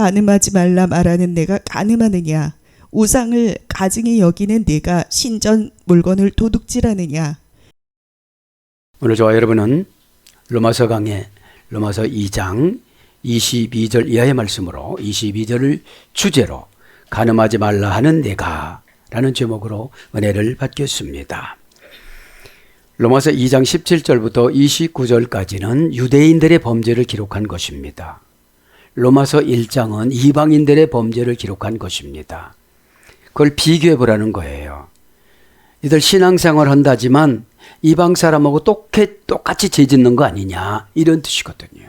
간음하지 말라 말하는 내가 간음하느냐? 우상을 가증히 여기는 내가 신전 물건을 도둑질하느냐? 오늘 저와 여러분은 로마서 강의 로마서 2장 22절 이하의 말씀으로 22절을 주제로 간음하지 말라 하는 내가 라는 제목으로 은혜를 받겠습니다. 로마서 2장 17절부터 29절까지는 유대인들의 범죄를 기록한 것입니다. 로마서 1장은 이방인들의 범죄를 기록한 것입니다. 그걸 비교해 보라는 거예요. 이들 신앙생활 한다지만 이방 사람하고 똑같이 죄 짓는 거 아니냐 이런 뜻이거든요.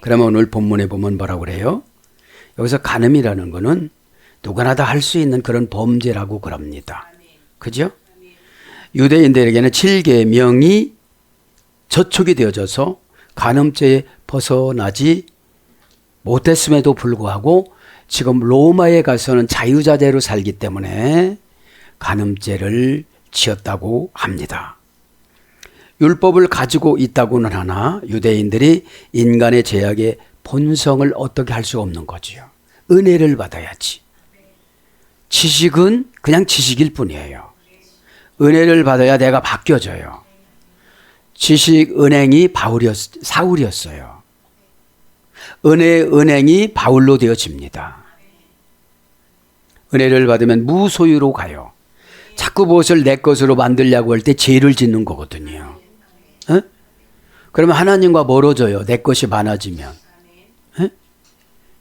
그러면 오늘 본문에 보면 뭐라고 그래요? 여기서 간음이라는 거는 누구나 다 할 수 있는 그런 범죄라고 그럽니다. 그죠? 유대인들에게는 7계명이 저촉이 되어져서 간음죄에 벗어나지 못했음에도 불구하고 지금 로마에 가서는 자유자재로 살기 때문에 간음죄를 지었다고 합니다. 율법을 가지고 있다고는 하나 유대인들이 인간의 죄악의 본성을 어떻게 할 수 없는 거지요. 은혜를 받아야지. 지식은 그냥 지식일 뿐이에요. 은혜를 받아야 내가 바뀌어져요. 지식 은행이 사울이었어요. 은혜의 은행이 바울로 되어집니다. 은혜를 받으면 무소유로 가요. 자꾸 무엇을 내 것으로 만들려고 할 때 죄를 짓는 거거든요. 에? 그러면 하나님과 멀어져요. 내 것이 많아지면. 에?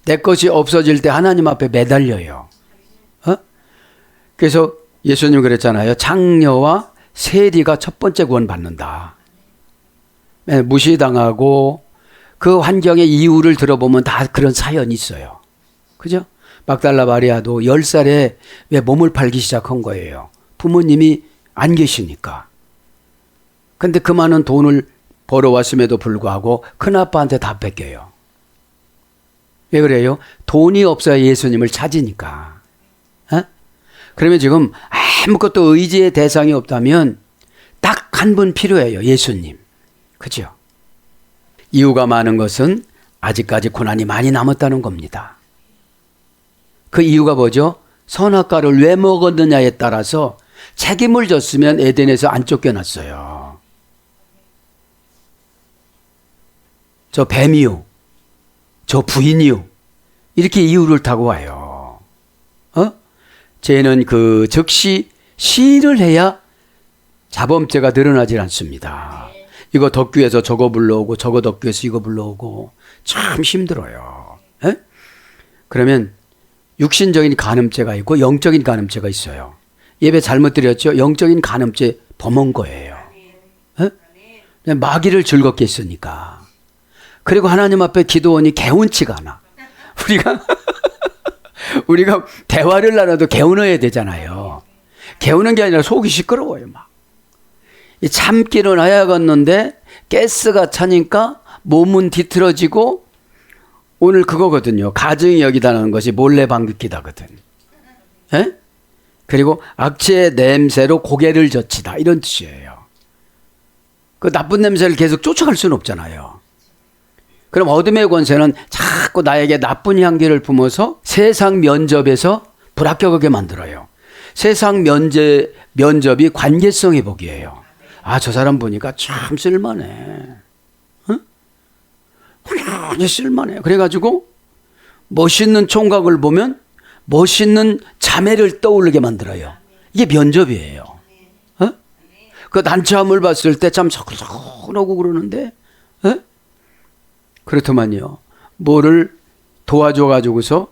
내 것이 없어질 때 하나님 앞에 매달려요. 그래서 예수님 그랬잖아요. 장녀와 세리가 첫 번째 구원 받는다. 무시당하고 그 환경의 이유를 들어보면 다 그런 사연이 있어요. 그죠? 막달라 마리아도 10살에 왜 몸을 팔기 시작한 거예요. 부모님이 안 계시니까. 근데 그 많은 돈을 벌어왔음에도 불구하고 큰아빠한테 다 뺏겨요. 왜 그래요? 돈이 없어야 예수님을 찾으니까. 그러면 지금 아무것도 의지의 대상이 없다면 딱 한 분 필요해요. 예수님. 그죠? 이유가 많은 것은 아직까지 고난이 많이 남았다는 겁니다. 그 이유가 뭐죠? 선악과를 왜 먹었느냐에 따라서 책임을 졌으면 에덴에서 안 쫓겨났어요. 저 뱀이요. 저 부인이요. 이렇게 이유를 타고 와요. 죄는 그 즉시 시인을 해야 자범죄가 늘어나질 않습니다. 이거 덕규에서 저거 불러오고 저거 덕규에서 이거 불러오고 참 힘들어요. 에? 그러면 육신적인 간음죄가 있고 영적인 간음죄가 있어요. 예배 잘못 드렸죠? 영적인 간음죄 범한 거예요. 에? 마귀를 즐겁게 했으니까. 그리고 하나님 앞에 기도원이 개운치가 않아. 우리가 대화를 나눠도 개운해야 되잖아요. 개우는 게 아니라 속이 시끄러워요. 막. 참기는 하야겠는데 가스가 차니까 몸은 뒤틀어지고 오늘 그거거든요. 가증히 여기다는 것이 몰래 방귀기다거든. 에? 그리고 악취의 냄새로 고개를 젖히다 이런 뜻이에요. 그 나쁜 냄새를 계속 쫓아갈 수는 없잖아요. 그럼 어둠의 권세는 자꾸 나에게 나쁜 향기를 품어서 세상 면접에서 불합격하게 만들어요. 세상 면접이 관계성 회복이에요. 아, 저 사람 보니까 참 쓸만해. 응? 훌륭히 쓸만해. 그래가지고 멋있는 총각을 보면 멋있는 자매를 떠오르게 만들어요. 이게 면접이에요. 어? 그 난처함을 봤을 때 참 서글서글하고 그러는데 어? 그렇더만요. 뭐를 도와줘가지고서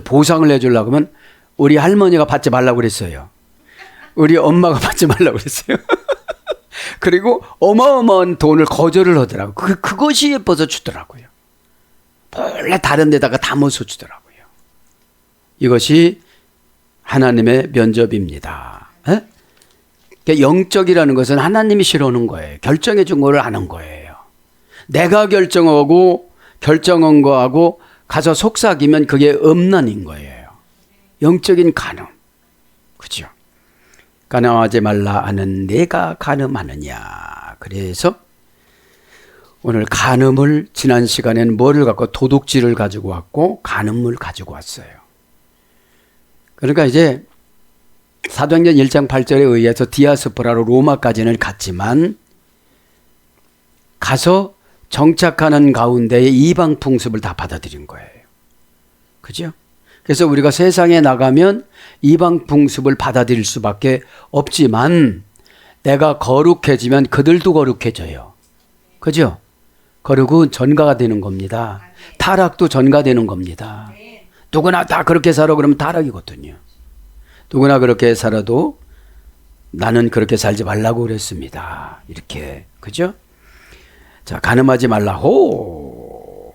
보상을 해주려고 하면 우리 할머니가 받지 말라고 그랬어요. 우리 엄마가 받지 말라고 그랬어요. 그리고 어마어마한 돈을 거절을 하더라고요. 그것이 예뻐서 주더라고요. 원래 다른 데다가 담아서 주더라고요. 이것이 하나님의 면접입니다. 에? 그러니까 영적이라는 것은 하나님이 싫어하는 거예요. 결정해 준 거를 아는 거예요. 내가 결정한 거하고 가서 속삭이면 그게 음란인 거예요. 영적인 간음. 그죠? 간음하지 말라 하는 내가 간음하느냐. 그래서 오늘 간음을 지난 시간에는 뭐를 갖고 도둑질을 가지고 왔고 간음을 가지고 왔어요. 그러니까 이제 사도행전 1장 8절에 의해서 디아스포라로 로마까지는 갔지만 가서 정착하는 가운데에 이방 풍습을 다 받아들인 거예요. 그죠? 그래서 우리가 세상에 나가면 이방 풍습을 받아들일 수밖에 없지만 내가 거룩해지면 그들도 거룩해져요. 그죠? 거룩은 전가가 되는 겁니다. 타락도 전가되는 겁니다. 누구나 다 그렇게 살아 그러면 타락이거든요. 누구나 그렇게 살아도 나는 그렇게 살지 말라고 그랬습니다. 이렇게. 그죠? 자, 간음하지 말라. 호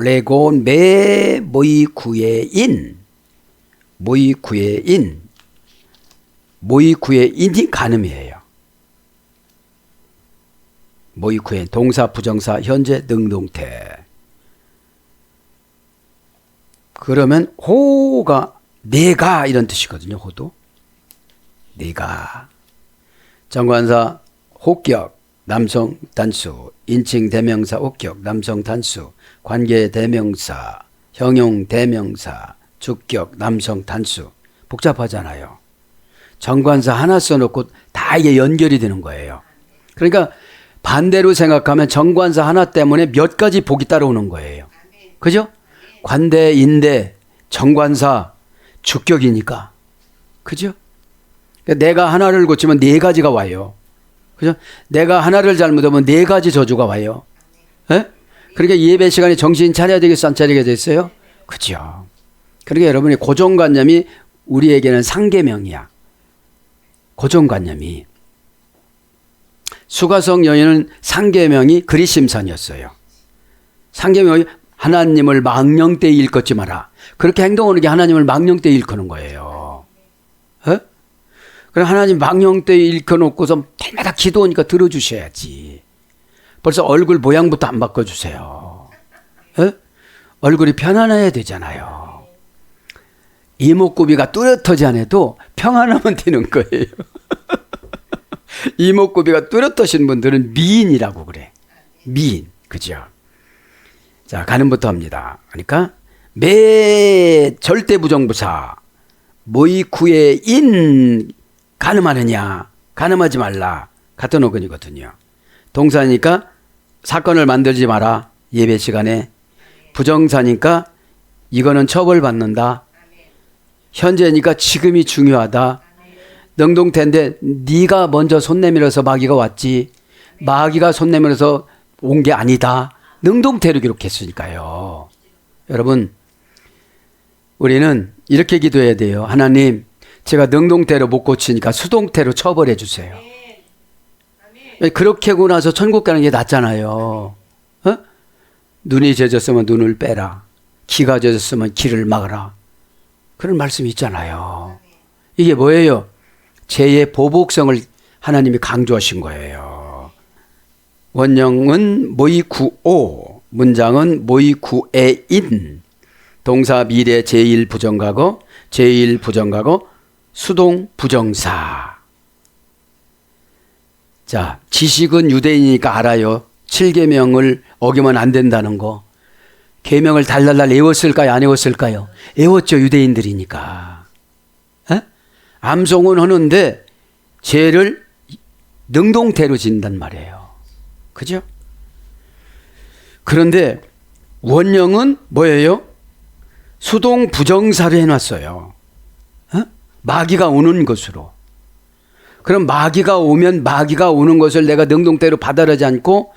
레곤 메 모이구에인 모이구에인이 간음이에요. 모이구에 동사 부정사 현재 능동태. 그러면 호가 내가 이런 뜻이거든요. 호도 내가. 정관사 호격 남성 단수, 인칭 대명사 호격 남성 단수, 관계 대명사, 형용 대명사, 주격 남성 단수. 복잡하잖아요. 정관사 하나 써놓고 다 이게 연결이 되는 거예요. 그러니까 반대로 생각하면 정관사 하나 때문에 몇 가지 복이 따라오는 거예요. 그죠? 관대, 인대, 정관사, 주격이니까. 그죠? 내가 하나를 고치면 네 가지가 와요. 그죠? 내가 하나를 잘못하면 네 가지 저주가 와요. 예? 그러니까 예배 시간에 정신 차려야 되겠어, 안 차리게 됐어요? 그죠? 그러니까 여러분이 고정관념이 우리에게는 상계명이야. 고정관념이. 수가성 여인은 상계명이 그리심산이었어요. 상계명이 하나님을 망령되이 일컫지 마라. 그렇게 행동하는 게 하나님을 망령되이 일컫는 거예요. 예? 그럼 하나님 망령되이 일켜놓고서 때마다 기도하니까 들어주셔야지. 벌써 얼굴 모양부터 안 바꿔주세요. 에? 얼굴이 편안해야 되잖아요. 이목구비가 뚜렷하지 않아도 평안하면 되는 거예요. 이목구비가 뚜렷하신 분들은 미인이라고 그래. 미인. 그죠? 자, 간음부터 합니다. 그러니까 매 절대 부정부사 모이쿠의 인 간음하느냐, 간음하지 말라. 같은 어근이거든요. 동사니까 사건을 만들지 마라. 예배 시간에. 부정사니까 이거는 처벌받는다. 현재니까 지금이 중요하다. 능동태인데 네가 먼저 손 내밀어서 마귀가 왔지. 마귀가 손 내밀어서 온 게 아니다. 능동태로 기록했으니까요. 여러분, 우리는 이렇게 기도해야 돼요. 하나님, 제가 능동태로 못 고치니까 수동태로 처벌해 주세요. 그렇게 하고 나서 천국 가는 게 낫잖아요. 어? 눈이 젖었으면 눈을 빼라. 귀가 젖었으면 귀를 막아라. 그런 말씀이 있잖아요. 이게 뭐예요? 죄의 보복성을 하나님이 강조하신 거예요. 원형은 모이구오, 문장은 모이구에인, 동사 미래 제1부정가고 제1부정가고 수동 부정사. 자, 지식은 유대인이니까 알아요. 7계명을 어기면 안 된다는 거. 계명을 달달달 외웠을까요? 안 외웠을까요? 외웠죠. 유대인들이니까. 에? 암송은 하는데 죄를 능동태로 진단 말이에요. 그죠? 그런데 원형은 뭐예요? 수동 부정사를 해놨어요. 마귀가 오는 것으로. 그럼 마귀가 오면 마귀가 오는 것을 내가 능동태로 받아들이지 않고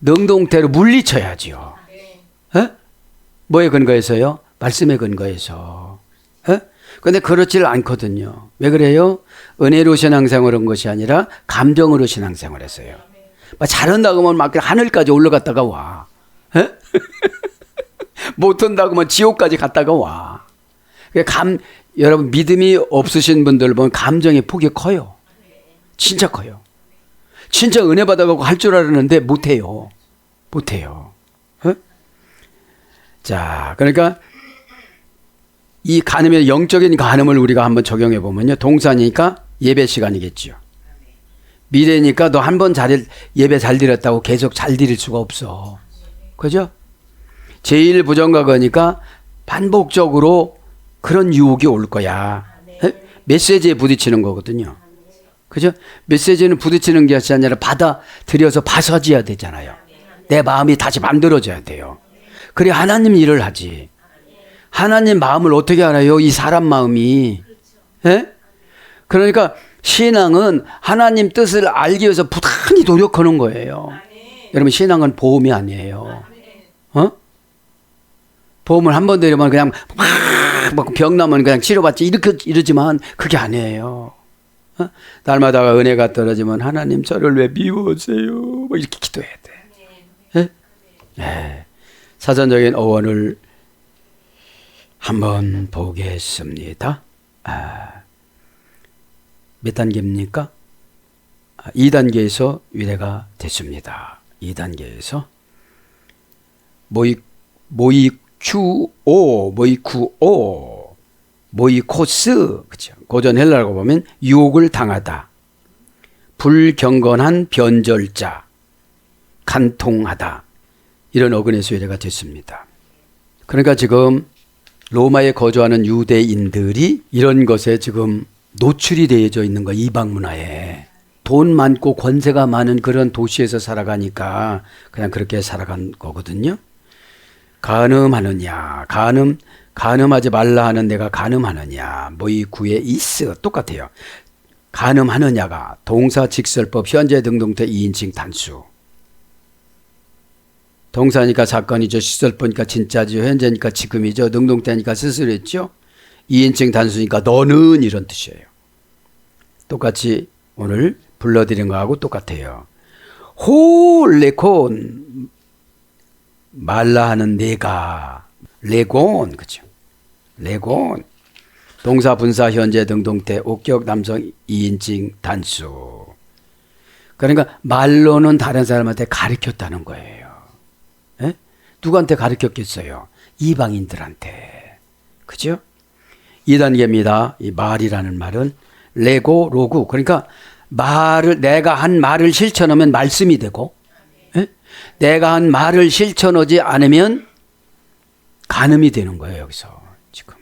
능동태로 물리쳐야지요. 뭐에 근거해서요? 말씀에 근거해서. 그런데 그렇지를 않거든요. 왜 그래요? 은혜로 신앙생활을 한 것이 아니라 감정으로 신앙생활을 했어요. 잘한다고 하면 막 하늘까지 올라갔다가 와. 못한다고 하면 지옥까지 갔다가 와. 여러분, 믿음이 없으신 분들 보면 감정의 폭이 커요. 진짜 커요. 진짜 은혜 받아가고 할 줄 알았는데 못해요. 못해요. 자, 그러니까 이 간음의 영적인 간음을 우리가 한번 적용해 보면요. 동사니까 예배 시간이겠죠. 미래니까 너 한 번 예배 잘 드렸다고 계속 잘 드릴 수가 없어. 그죠? 제일 부정각이니까 반복적으로 그런 유혹이 올 거야. 메시지에 부딪히는 거거든요. 그죠? 메시지는 부딪히는 것이 아니라 받아들여서 받아져야 되잖아요. 내 마음이 다시 만들어져야 돼요. 그래 하나님 일을 하지. 하나님 마음을 어떻게 알아요? 이 사람 마음이. 예? 그러니까 신앙은 하나님 뜻을 알기 위해서 부단히 노력하는 거예요. 여러분 신앙은 보험이 아니에요. 어? 보험을 한 번 들으면 그냥 막 병 나면 그냥 치료받지 이러지만 그게 아니에요. 어? 날마다가 은혜가 떨어지면 하나님 저를 왜 미워하세요? 뭐 이렇게 기도해야 돼. 예? 네. 사전적인 어원을 한번 보겠습니다. 몇 단계입니까? 2단계에서 유래가 됐습니다. 2단계에서 모이쿠오, 그죠? 고전 헬라어로 보면 유혹을 당하다, 불경건한 변절자, 간통하다 이런 어근에서 유래가 됐습니다. 그러니까 지금 로마에 거주하는 유대인들이 이런 것에 지금 노출이 되어져 있는 거예요. 이방 문화에. 돈 많고 권세가 많은 그런 도시에서 살아가니까 그냥 그렇게 살아간 거거든요. 간음하느냐, 간음하지 말라 하는 내가 간음하느냐, 모이쿠에 이스 똑같아요. 간음하느냐가 동사 직설법 현재 등동태 2인칭 단수. 동사니까 사건이죠. 시설법이니까 진짜죠. 현재니까 지금이죠. 능동태니까 스스로였죠. 2인칭 단수니까 너는 이런 뜻이에요. 똑같이 오늘 불러드린 거하고 똑같아요. 홀레콘 말라 하는 내가 레곤 그죠? 레곤 동사 분사 현재 등동태 옥격 남성 2인칭 단수. 그러니까 말로는 다른 사람한테 가르쳤다는 거예요. 에? 누구한테 가르쳤겠어요? 이방인들한테. 그죠? 2단계입니다. 이 말이라는 말은 레고 로구. 그러니까 내가 한 말을 실천하면 말씀이 되고, 에? 내가 한 말을 실천하지 않으면 간음이 되는 거예요. 여기서 지금.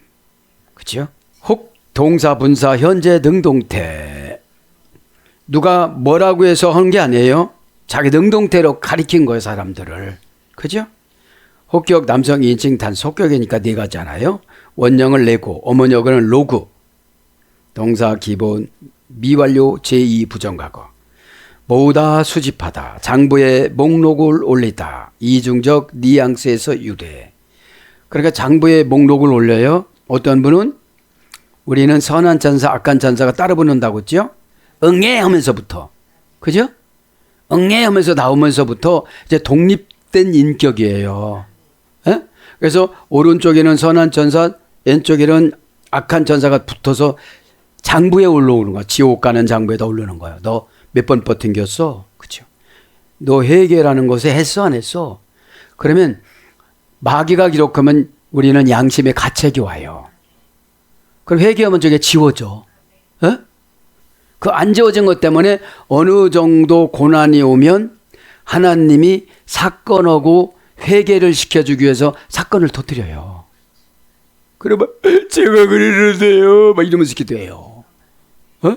그죠? 혹 동사 분사 현재 능동태. 누가 뭐라고 해서 한 게 아니에요. 자기 능동태로 가리킨 거예요. 사람들을. 그죠? 혹격 남성 2인칭 단수. 혹격이니까 네 가지잖아요. 원형을 내고 어머니어는 로그. 동사 기본 미완료 제2 부정과거. 모으다 수집하다. 장부에 목록을 올리다. 이중적 뉘앙스에서 유래. 그러니까 장부에 목록을 올려요. 어떤 분은 우리는 선한 천사 악한 천사가 따로 붙는다고 했죠. 응애 하면서부터. 그죠? 응애 하면서 나오면서부터 이제 독립된 인격이에요. 에? 그래서 오른쪽에는 선한 천사, 왼쪽에는 악한 천사가 붙어서 장부에 올라오는 거야. 지옥 가는 장부에다 올리는 거야. 너 몇 번 버팅겼어? 그죠? 너 회개라는 것에 했어 안 했어? 그러면 마귀가 기록하면 우리는 양심의 가책이 와요. 그럼 회개하면 저게 지워져. 에? 그 안 지워진 것 때문에 어느 정도 고난이 오면 하나님이 사건하고 회개를 시켜주기 위해서 사건을 터뜨려요. 그러면 제가 그러는데요 막 이러면서 기도해요. 어?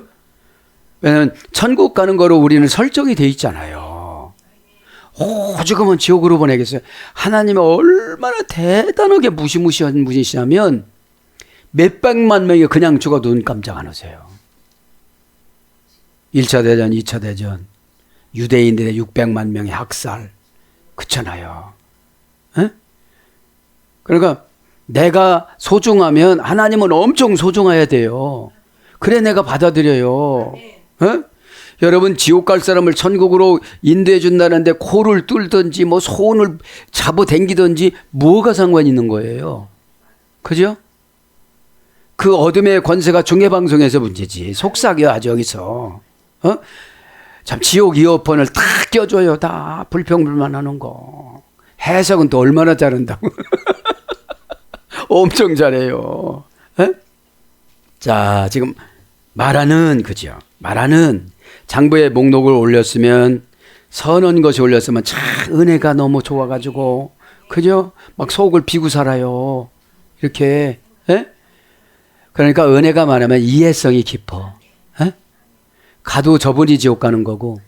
왜냐하면 천국 가는 거로 우리는 설정이 돼 있잖아요. 오죽하면 지옥으로 보내겠어요. 하나님이 얼마나 대단하게 무시무시한 분이시냐면 몇백만 명이 그냥 죽어도 눈 깜짝 안 하세요. 1차 대전, 2차 대전, 유대인들의 600만 명의 학살, 그렇잖아요. 에? 그러니까 내가 소중하면 하나님은 엄청 소중해야 돼요. 그래 내가 받아들여요. 에? 여러분 지옥 갈 사람을 천국으로 인도해 준다는데 코를 뚫든지 뭐 손을 잡아당기든지 뭐가 상관이 있는 거예요. 그죠? 그 어둠의 권세가 중계방송에서 문제지. 속삭여 아주 여기서. 어? 참 지옥 이어폰을 다 껴줘요. 다 불평불만하는 거. 해석은 또 얼마나 잘한다고. 엄청 잘해요. 에? 자 지금 말하는, 그죠? 말하는 장부에 목록을 올렸으면, 선한 것이 올렸으면 참 은혜가 너무 좋아가지고, 그죠? 막 속을 비고 살아요. 이렇게. 에? 그러니까 은혜가 많으면 이해성이 깊어. 에? 가도 저분이 지옥 가는 거고,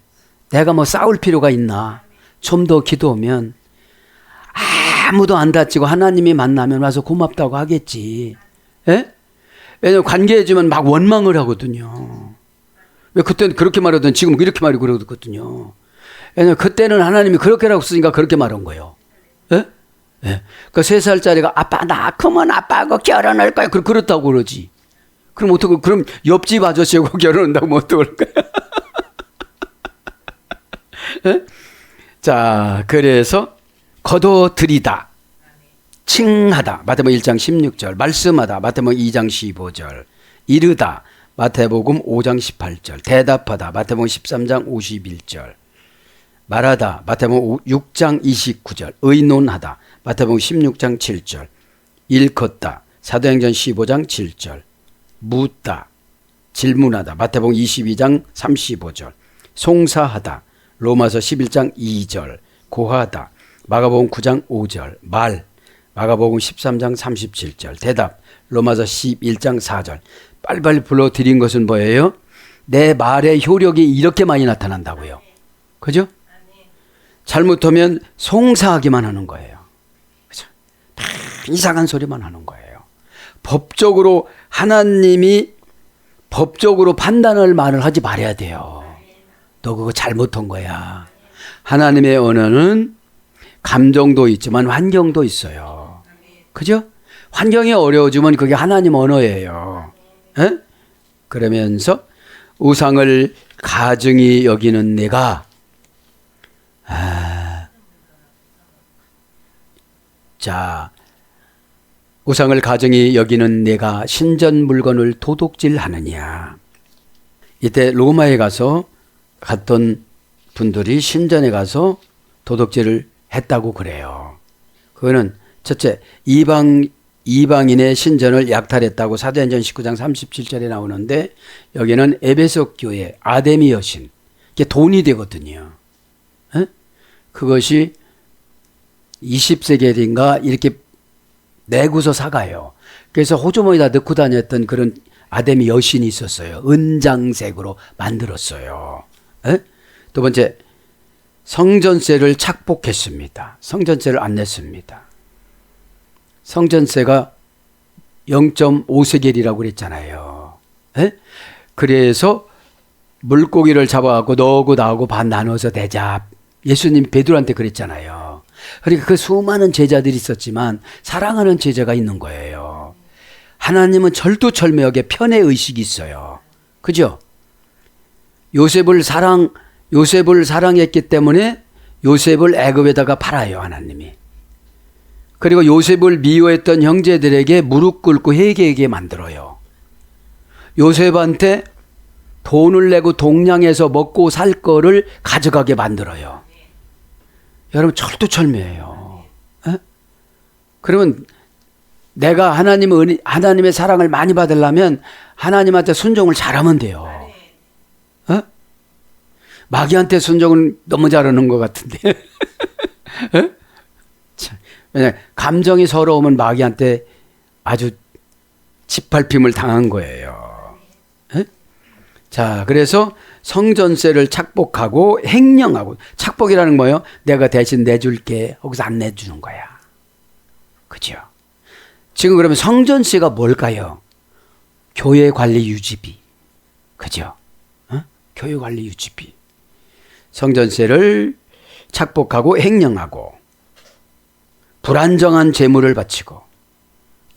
내가 뭐 싸울 필요가 있나? 좀 더 기도하면 아무도 안 다치고 하나님이 만나면 와서 고맙다고 하겠지. 에? 왜냐면 관계해주면 막 원망을 하거든요. 왜 그때는 그렇게 말하던 지금 이렇게 말이 그러거든요. 왜냐면 그때는 하나님이 그렇게라고 쓰니까 그렇게 말한 거예요. 예? 예. 그 3살짜리가 아빠 나 크면 아빠하고 결혼할 거야. 그렇다고 그러지. 그럼 어떡해? 그럼 옆집 아저씨하고 결혼한다고 뭐 어떡할 거야? 예? 자, 그래서 거둬들이다. 칭하다. 마태복음 1장 16절. 말씀하다. 마태복음 2장 15절. 이르다. 마태복음 5장 18절. 대답하다. 마태복음 13장 51절. 말하다. 마태복음 6장 29절. 의논하다. 마태복음 16장 7절. 일컫다. 사도행전 15장 7절. 묻다. 질문하다. 마태복음 22장 35절. 송사하다. 로마서 11장 2절. 고하다. 마가복음 9장 5절. 말. 마가복음 13장 37절. 대답. 로마서 11장 4절. 빨리빨리 불러드린 것은 뭐예요? 내 말의 효력이 이렇게 많이 나타난다고요. 그죠? 잘못하면 송사하기만 하는 거예요. 그죠? 다 이상한 소리만 하는 거예요. 법적으로 하나님이 법적으로 판단할 말을 하지 말아야 돼요. 너 그거 잘못한 거야. 하나님의 언어는 감정도 있지만 환경도 있어요. 그죠? 환경이 어려워지면 그게 하나님 언어예요. 에? 그러면서 우상을 가증히 여기는 내가 자, 우상을 가증히 여기는 내가 신전 물건을 도둑질하느냐. 이때 로마에 가서 갔던 분들이 신전에 가서 도둑질을 했다고 그래요. 그거는 첫째, 이방인의 신전을 약탈했다고 사도행전 19장 37절에 나오는데, 여기는 에베소 교회 아데미 여신, 이게 돈이 되거든요. 에? 그것이 20세겔인가 이렇게 내구서 사가요. 그래서 호주머니에다 넣고 다녔던 그런 아데미 여신이 있었어요. 은장색으로 만들었어요. 에? 두 번째, 성전세를 착복했습니다. 성전세를 안 냈습니다. 성전세가 0.5세겔이라고 그랬잖아요. 에? 그래서 물고기를 잡아갖고 너하고 나하고 반 나눠서 내자. 예수님 베드로한테 그랬잖아요. 그러니까 그 수많은 제자들이 있었지만 사랑하는 제자가 있는 거예요. 하나님은 철두철미하게 편의 의식이 있어요. 그죠? 요셉을 사랑했기 때문에 요셉을 애굽에다가 팔아요, 하나님이. 그리고 요셉을 미워했던 형제들에게 무릎 꿇고 회개하게 만들어요. 요셉한테 돈을 내고 동냥해서 먹고 살 거를 가져가게 만들어요. 여러분 철두철미해요. 에? 그러면 내가 하나님의 사랑을 많이 받으려면 하나님한테 순종을 잘하면 돼요. 에? 마귀한테 순종은 너무 잘하는 것 같은데. 에? 왜냐, 감정이 서러우면 마귀한테 아주 짓밟힘을 당한 거예요. 에? 자, 그래서 성전세를 착복하고 횡령하고, 착복이라는 뭐예요? 내가 대신 내줄게. 거기서 안 내주는 거야. 그죠? 지금 그러면 성전세가 뭘까요? 교회 관리 유지비. 그죠? 어? 교회 관리 유지비. 성전세를 착복하고 횡령하고, 불안정한 재물을 바치고,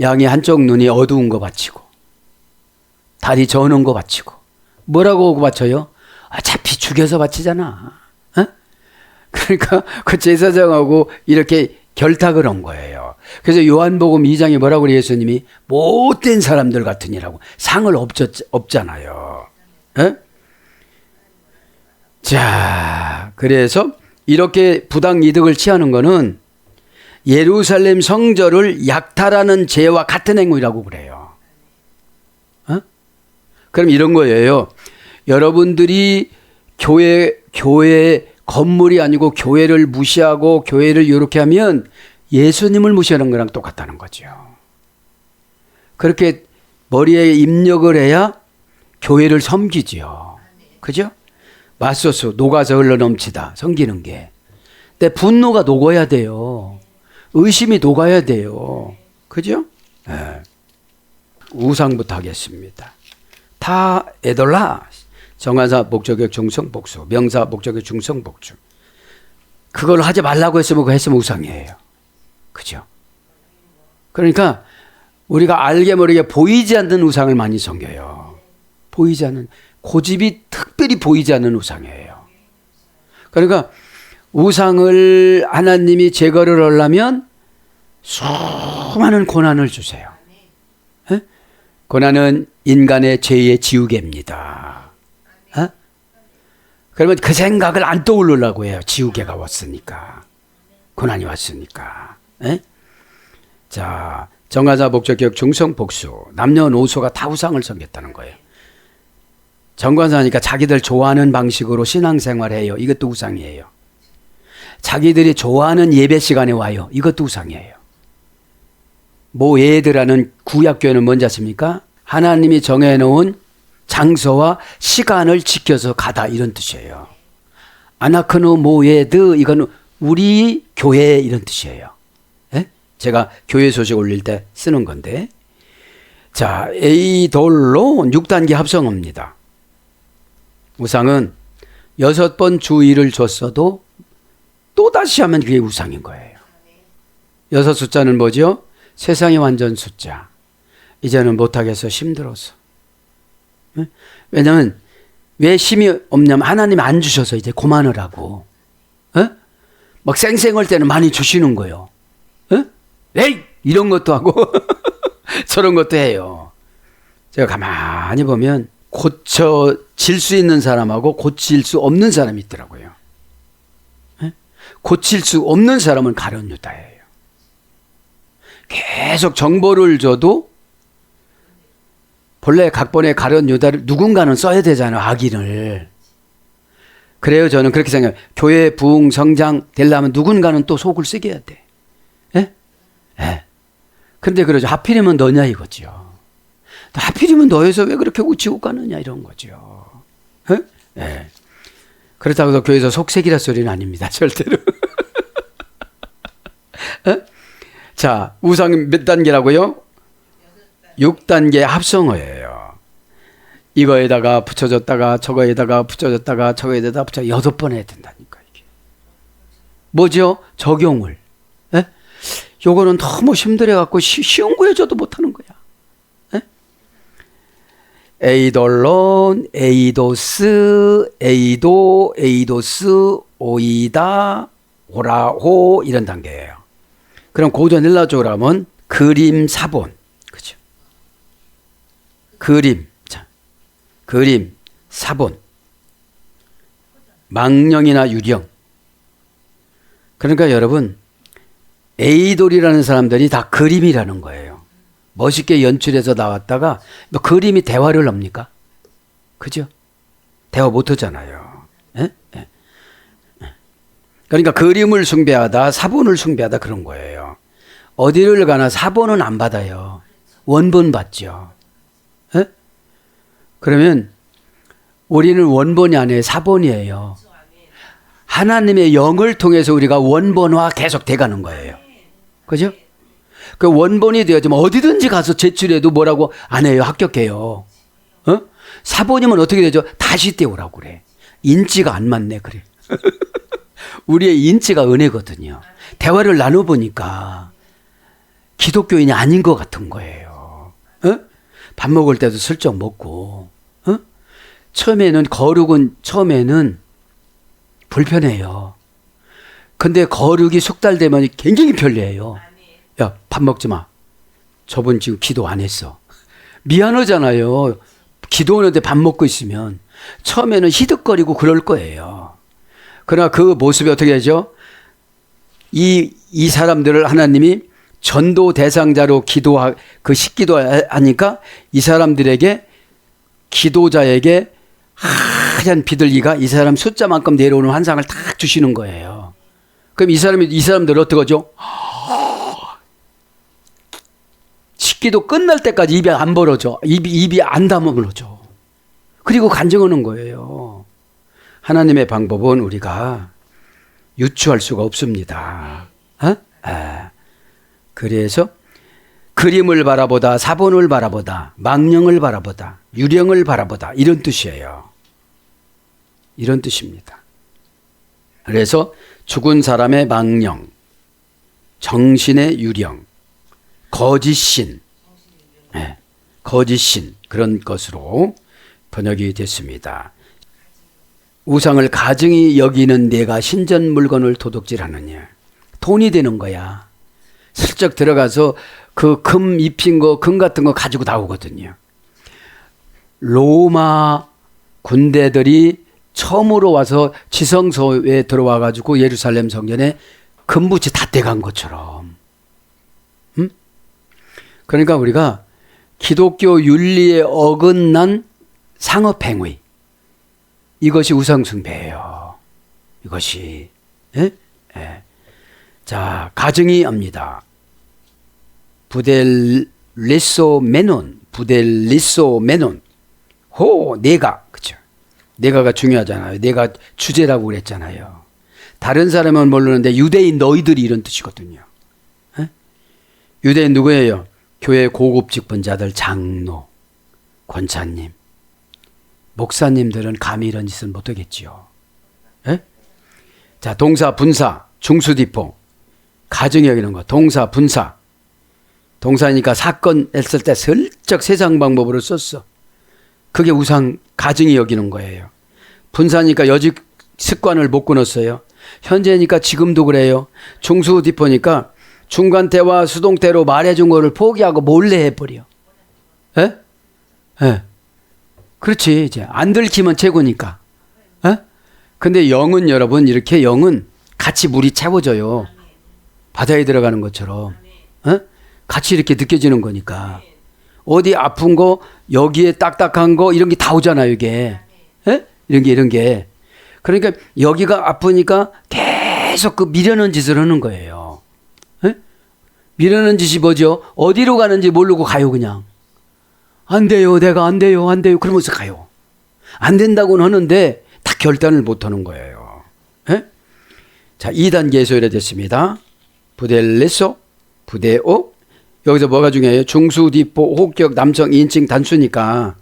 양의 한쪽 눈이 어두운 거 바치고, 다리 저는 거 바치고. 뭐라고 바쳐요? 어차피 죽여서 바치잖아. 어? 그러니까 그 제사장하고 이렇게 결탁을 한 거예요. 그래서 요한복음 2장에 뭐라고 그래요? 예수님이 못된 사람들 같으니라고. 상을 없잖아요. 어? 자, 그래서 이렇게 부당 이득을 취하는 거는 예루살렘 성전을 약탈하는 죄와 같은 행위라고 그래요. 어? 그럼 이런 거예요. 여러분들이 교회 건물이 아니고 교회를 무시하고 교회를 이렇게 하면 예수님을 무시하는 거랑 똑같다는 거죠. 그렇게 머리에 입력을 해야 교회를 섬기지요. 그죠? 맙소스 녹아서 흘러넘치다 섬기는 게. 근데 분노가 녹아야 돼요. 의심이 녹아야 돼요. 그죠? 네. 우상부터 하겠습니다. 타 에돌라 정한사 목적격 중성 복수 명사 목적격 중성 복수 그걸 하지 말라고 했으면 그거 했으면 우상이에요. 그죠? 그러니까 우리가 알게 모르게 보이지 않는 우상을 많이 섬겨요. 보이지 않는 고집이 특별히 보이지 않는 우상이에요. 그러니까 우상을 하나님이 제거를 하려면 수많은 고난을 주세요. 에? 고난은 인간의 죄의 지우개입니다. 에? 그러면 그 생각을 안 떠올리려고 해요. 지우개가 왔으니까. 고난이 왔으니까. 에? 자, 정하자 목적격 중성 복수 남녀노소가 다 우상을 섬겼다는 거예요. 정관사니까 자기들 좋아하는 방식으로 신앙생활해요. 이것도 우상이에요. 자기들이 좋아하는 예배 시간에 와요. 이것도 우상이에요. 모예드라는 구약교회는 뭔지 아십니까? 하나님이 정해놓은 장소와 시간을 지켜서 가다 이런 뜻이에요. 아나크노 모예드 이건 우리 교회 이런 뜻이에요. 예? 제가 교회 소식 올릴 때 쓰는 건데 자 에이돌로 6단계 합성어입니다. 우상은 6번 주의를 줬어도 또다시 하면 그게 우상인 거예요. 6 숫자는 뭐죠? 세상의 완전 숫자. 이제는 못하겠어. 힘들어서. 왜냐하면 왜 힘이 없냐면 하나님이 안 주셔서 이제 그만하라고. 막 쌩쌩할 때는 많이 주시는 거예요. 에이! 이런 것도 하고 저런 것도 해요. 제가 가만히 보면 고쳐질 수 있는 사람하고 고칠 수 없는 사람이 있더라고요. 고칠 수 없는 사람은 가룟 유다예요. 계속 정보를 줘도 본래 각본의 가룟 유다를 누군가는 써야 되잖아요. 악인을. 그래요. 저는 그렇게 생각해요. 교회 부흥 성장 되려면 누군가는 또 속을 쓰게 해야 돼. 예? 예. 그런데 그러죠. 하필이면 너냐 이거죠. 하필이면 너여서 왜 그렇게 우치고 가느냐 이런 거죠. 예? 예. 그렇다고 해서 교회에서 속색이라 소리는 아닙니다. 절대로. 자, 우상 몇 단계라고요? 6단계 합성어예요. 이거에다가 붙여줬다가 저거에다가 붙여줬다가 저거에다가 붙여 6번 해야 된다니까 이게. 뭐죠? 적용을. 에? 요거는 너무 힘들어갖고 쉬운 거 해줘도 못하는 거야. 에? 에이돌론, 에이도스, 에이도, 에이도스, 오이다, 오라호 이런 단계예요. 그럼 고전 헬라어라면 그림 사본. 그죠? 그림. 자. 그림, 사본. 망령이나 유령. 그러니까 여러분 에이돌이라는 사람들이 다 그림이라는 거예요. 멋있게 연출해서 나왔다가 뭐 그림이 대화를 합니까? 그죠? 대화 못하잖아요. 에? 에. 그러니까 그림을 숭배하다 사본을 숭배하다 그런 거예요. 어디를 가나 사본은 안 받아요. 원본 받죠. 에? 그러면 우리는 원본이 아니에요. 사본이에요. 하나님의 영을 통해서 우리가 원본화 계속 돼가는 거예요. 그죠? 그 원본이 되어지면 어디든지 가서 제출해도 뭐라고 안 해요. 합격해요. 사본이면 어떻게 되죠? 다시 떼오라고 그래. 인지가 안 맞네 그래. 우리의 인지가 은혜거든요. 대화를 나눠보니까 기독교인이 아닌 것 같은 거예요. 밥 먹을 때도 슬쩍 먹고 처음에는 거룩은 처음에는 불편해요. 근데 거룩이 숙달되면 굉장히 편리해요. 야, 밥 먹지 마. 저분 지금 기도 안 했어. 미안하잖아요. 기도하는데 밥 먹고 있으면 처음에는 히득거리고 그럴 거예요. 그러나 그 모습이 어떻게 되죠? 이 사람들을 하나님이 전도 대상자로 식기도 하니까 이 사람들에게 기도자에게 하얀 비둘기가 이 사람 숫자만큼 내려오는 환상을 딱 주시는 거예요. 그럼 이 사람들 어떡하죠? 식기도 끝날 때까지 입이 안 벌어져. 입이 안 다물어져. 그리고 간증하는 거예요. 하나님의 방법은 우리가 유추할 수가 없습니다. 그래서 그림을 바라보다, 사본을 바라보다, 망령을 바라보다, 유령을 바라보다 이런 뜻이에요. 이런 뜻입니다. 그래서 죽은 사람의 망령, 정신의 유령, 거짓신, 거짓신 그런 것으로 번역이 됐습니다. 우상을 가증히 여기는 내가 신전 물건을 도둑질하느냐. 돈이 되는 거야. 슬쩍 들어가서 그 금 입힌 거, 금 같은 거 가지고 나오거든요. 로마 군대들이 처음으로 와서 지성소에 들어와 가지고 예루살렘 성전에 금붙이 다 떼간 것처럼. 그러니까 우리가 기독교 윤리에 어긋난 상업행위, 이것이 우상숭배예요. 이것이. 자, 가증히 합니다. 부델리소 메논. 내가. 그죠? 내가가 중요하잖아요. 내가 주제라고 그랬잖아요. 다른 사람은 모르는데 유대인 너희들이 이런 뜻이거든요. 유대인 누구예요? 교회 고급 직분자들, 장로, 권사님, 목사님들은 감히 이런 짓은 못하겠지요. 자, 동사, 분사, 중수디포, 가증히 여기는 거. 동사, 분사. 동사니까 사건 했을 때 슬쩍 세상 방법으로 썼어. 그게 우상 가증히 여기는 거예요. 분사니까 여직 습관을 못 끊었어요. 현재니까 지금도 그래요. 중수디포니까 중간태와 수동태로 말해준 거를 포기하고 몰래 해버려. 그렇지. 이제 안 들키면 최고니까. 근데 영은 여러분, 이렇게 영은 같이 물이 채워져요. 바다에 들어가는 것처럼. 같이 이렇게 느껴지는 거니까. 어디 아픈 거, 여기에 딱딱한 거, 이런 게 다 오잖아요, 이게. 이런 게. 그러니까 여기가 아프니까 계속 그 미련한 짓을 하는 거예요. 미련한 짓이 뭐죠? 어디로 가는지 모르고 가요, 그냥. 안 돼요, 내가 안 돼요. 그러면서 가요. 안 된다고는 하는데 다 결단을 못 하는 거예요. 자, 2단계에서 이래 됐습니다. 부델레소, 부데오. 여기서 뭐가 중요해요? 중수, 디포, 호격, 남성, 인칭, 단수니까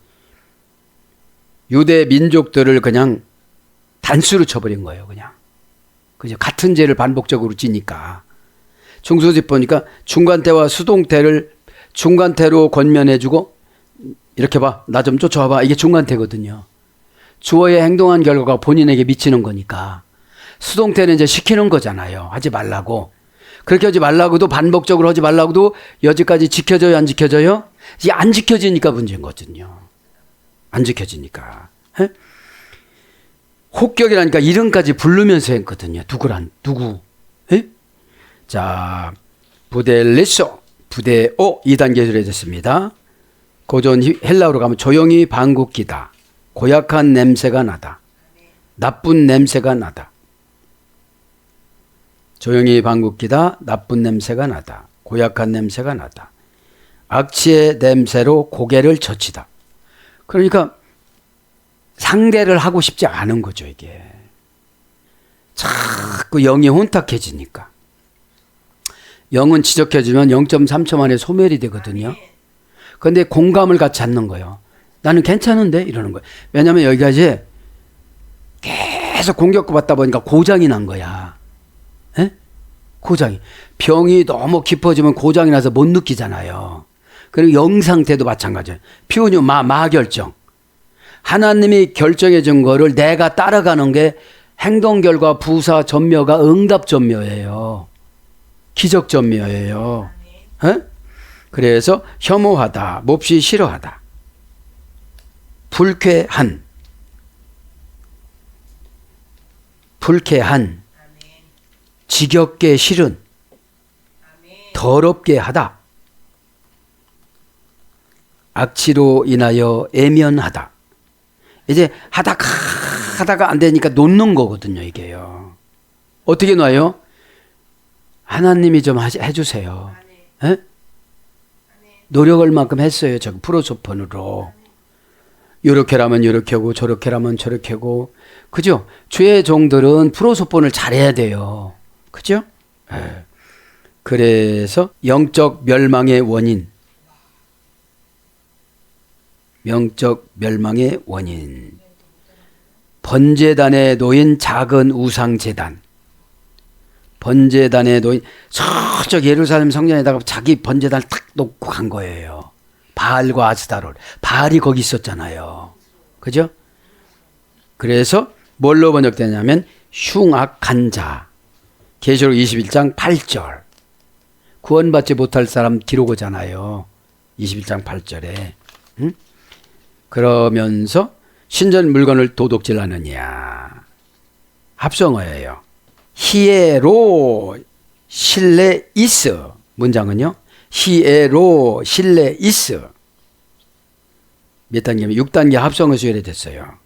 유대 민족들을 그냥 단수로 쳐버린 거예요, 그냥. 그죠? 같은 죄를 반복적으로 지니까. 중수, 디포니까 중간태와 수동태를 중간태로 권면해주고, 이렇게 봐, 나 좀 쫓아와봐. 이게 중간태거든요. 주어의 행동한 결과가 본인에게 미치는 거니까. 수동태는 이제 시키는 거잖아요. 하지 말라고. 그렇게 하지 말라고도, 반복적으로 하지 말라고도 여지까지 지켜져요, 안 지켜져요? 이게 안 지켜지니까 문제인 거거든요. 안 지켜지니까. 혹격이라니까 이름까지 부르면서 했거든요. 누구? 자, 부델리소, 부데오 2단계로 해줬습니다. 고전 헬라어로 가면 조용히 방귀뀌다. 고약한 냄새가 나다. 나쁜 냄새가 나다. 조용히 방귀뀌다. 나쁜 냄새가 나다. 고약한 냄새가 나다. 악취의 냄새로 고개를 젖히다. 그러니까 상대를 하고 싶지 않은 거죠, 이게. 자꾸 영이 혼탁해지니까. 영은 지적해주면 0.3초 만에 소멸이 되거든요. 그런데 공감을 갖지 않는 거예요. 나는 괜찮은데? 이러는 거예요. 왜냐하면 여기가 이제 계속 공격받다 보니까 고장이 난 거야. 고장이. 병이 너무 깊어지면 고장이 나서 못 느끼잖아요. 그리고 영 상태도 마찬가지예요. 피우뉴 마결정. 하나님이 결정해 준 거를 내가 따라가는 게 행동 결과 부사 전묘가 응답 전묘예요. 기적 전묘예요. 그래서 혐오하다, 몹시 싫어하다. 불쾌한, 지겹게 싫은, 더럽게 하다. 악취로 인하여 애면하다. 이제 하다가 안 되니까 놓는 거거든요, 이게요. 어떻게 놔요? 하나님이 좀 해주세요. 에? 노력을 만큼 했어요. 저 프로소폰으로. 요렇게라면 요렇게 하고 저렇게라면 저렇게 하고. 그죠? 주의 종들은 프로소폰을 잘해야 돼요. 그죠? 에. 그래서 영적 멸망의 원인. 영적 멸망의 원인. 번제단에 놓인 작은 우상제단. 번제단에 놓인 저쪽 예루살렘 성전에다가 자기 번제단을 탁 놓고 간 거예요. 바알과 아스타롯. 바알이 거기 있었잖아요. 그죠? 그래서 뭘로 번역되냐면 흉악한 자. 계시록 21장 8절. 구원받지 못할 사람 기록 오잖아요. 21장 8절에. 응? 그러면서 신전 물건을 도둑질하느냐. 합성어예요. 히에로 실레이스. 문장은요. 히에로 실레이스. 몇 단계면 6단계 합성어 수열이 됐어요.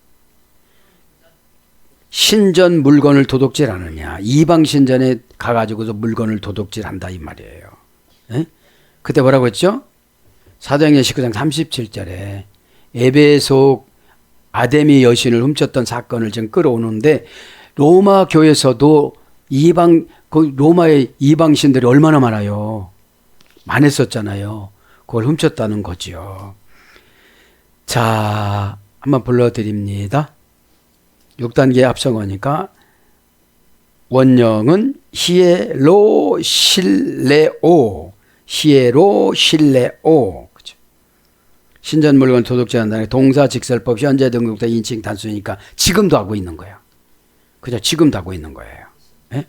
신전 물건을 도둑질하느냐. 이방 신전에 가가지고서 물건을 도둑질한다 이 말이에요. 에? 그때 뭐라고 했죠? 사도행전 19장 37절에 에베소 아데미 여신을 훔쳤던 사건을 지금 끌어오는데 로마 교회에서도 로마의 이방신들이 얼마나 많아요. 많았었잖아요. 그걸 훔쳤다는 거지요. 자, 한번 불러드립니다. 6단계 합성어니까 원형은 히에로 실레오. 히에로 실레오. 그죠? 신전 물건 도둑질한다는 동사 직설법 현재 등록된 인칭 단수니까 지금도 하고 있는 거예요. 그죠? 지금도 하고 있는 거예요. 예?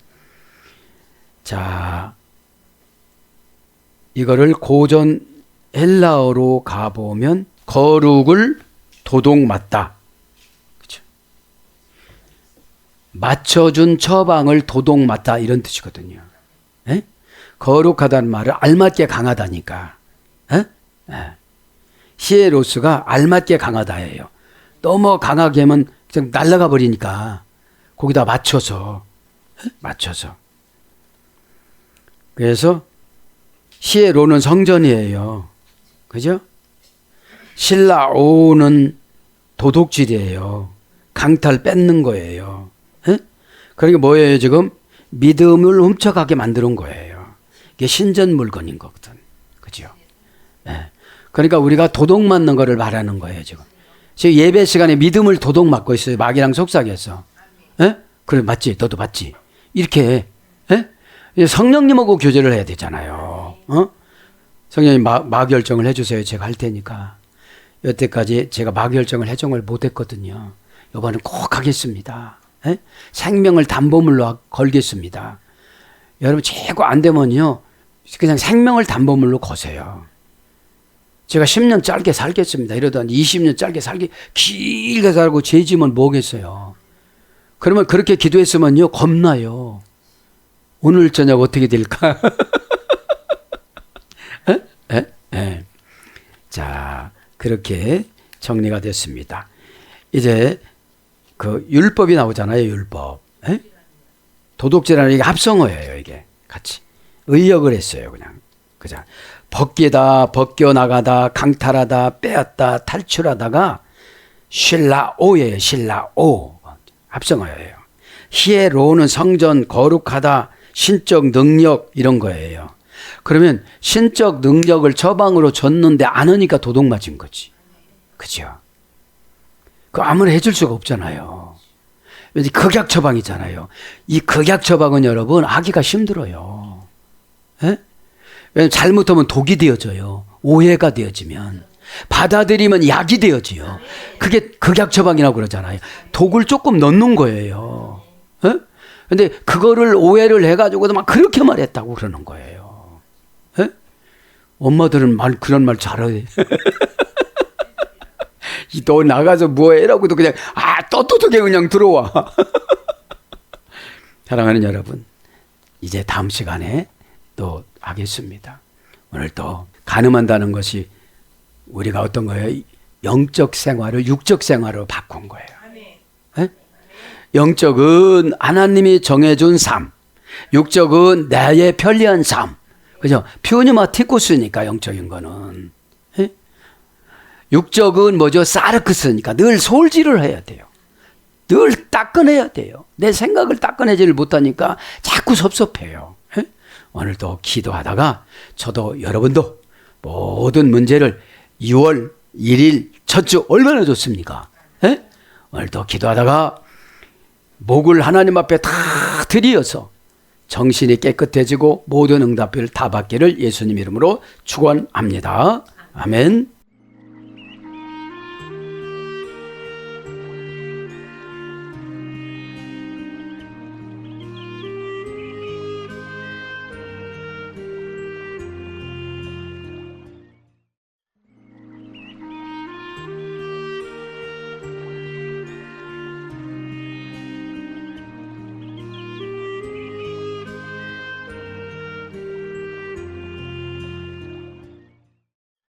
자, 이거를 고전 헬라어로 가보면 거룩을 도둑 맞다. 그죠? 맞춰준 처방을 도둑 맞다 이런 뜻이거든요. 예? 거룩하다는 말을 알맞게 강하다니까. 예? 예. 히에로스가 알맞게 강하다예요. 너무 강하게 하면 그냥 날아가 버리니까 거기다 맞춰서. 그래서 히에로는 성전이에요. 그죠? 실라오는 도둑질이에요. 강탈 뺏는 거예요. 에? 그러니까 뭐예요 지금? 믿음을 훔쳐가게 만드는 거예요. 이게 신전 물건인 거거든. 그죠? 예. 그러니까 우리가 도둑 맞는 거를 말하는 거예요 지금. 지금 예배 시간에 믿음을 도둑 맞고 있어요. 마귀랑 속삭여서. 예? 그래 맞지? 너도 맞지? 이렇게. 예? 성령님하고 교제를 해야 되잖아요. 성령님 마결정을 해주세요. 제가 할 테니까. 여태까지 제가 마결정을 해정을 못했거든요. 이번엔 꼭 하겠습니다. 예? 생명을 담보물로 걸겠습니다. 여러분 최고 안 되면요. 그냥 생명을 담보물로 거세요. 제가 10년 짧게 살겠습니다. 이러다 20년 짧게 길게 살고 죄 지면 뭐겠어요. 그러면 그렇게 기도했으면요. 겁나요. 오늘 저녁 어떻게 될까? 자, 그렇게 정리가 됐습니다. 이제 그 율법이 나오잖아요. 율법. 도둑질하는 이게 합성어예요. 이게 같이 의역을 했어요. 그냥 그죠. 벗기다, 벗겨나가다, 강탈하다, 빼앗다, 탈출하다가 실라오예요. 실라오. 합성어예요. 히에로는 성전, 거룩하다, 신적 능력 이런 거예요. 그러면 신적 능력을 처방으로 줬는데 안 하니까 도둑 맞은 거지. 그죠? 그 아무나 해줄 수가 없잖아요. 극약 처방이잖아요. 이 극약 처방은 여러분 하기가 힘들어요. 예? 왜냐면 잘못하면 독이 되어져요. 오해가 되어지면. 받아들이면 약이 되어져요. 그게 극약 처방이라고 그러잖아요. 독을 조금 넣는 거예요. 예? 근데 그거를 오해를 해가지고도 막 그렇게 말했다고 그러는 거예요. 예? 엄마들은 그런 말 잘해. 너 나가서 뭐해? 라고도 그냥 떳떳하게 그냥 들어와. 사랑하는 여러분, 이제 다음 시간에 또 하겠습니다. 오늘 또 간음한다는 것이 우리가 어떤 거예요? 영적 생활을 육적 생활로 바꾼 거예요. 예? 영적은 하나님이 정해준 삶, 육적은 나의 편리한 삶. 그죠? 퓨니마티쿠스니까 영적인 거는. 예? 육적은 뭐죠? 사르크스니까 늘 솔질을 해야 돼요. 늘 닦아내야 돼요. 내 생각을 닦아내지를 못하니까 자꾸 섭섭해요. 예? 오늘도 기도하다가 저도 여러분도 모든 문제를 2월 1일 첫 주 얼마나 좋습니까? 예? 오늘도 기도하다가 목을 하나님 앞에 다 들이어서 정신이 깨끗해지고 모든 응답을 다 받기를 예수님 이름으로 축원합니다. 아멘.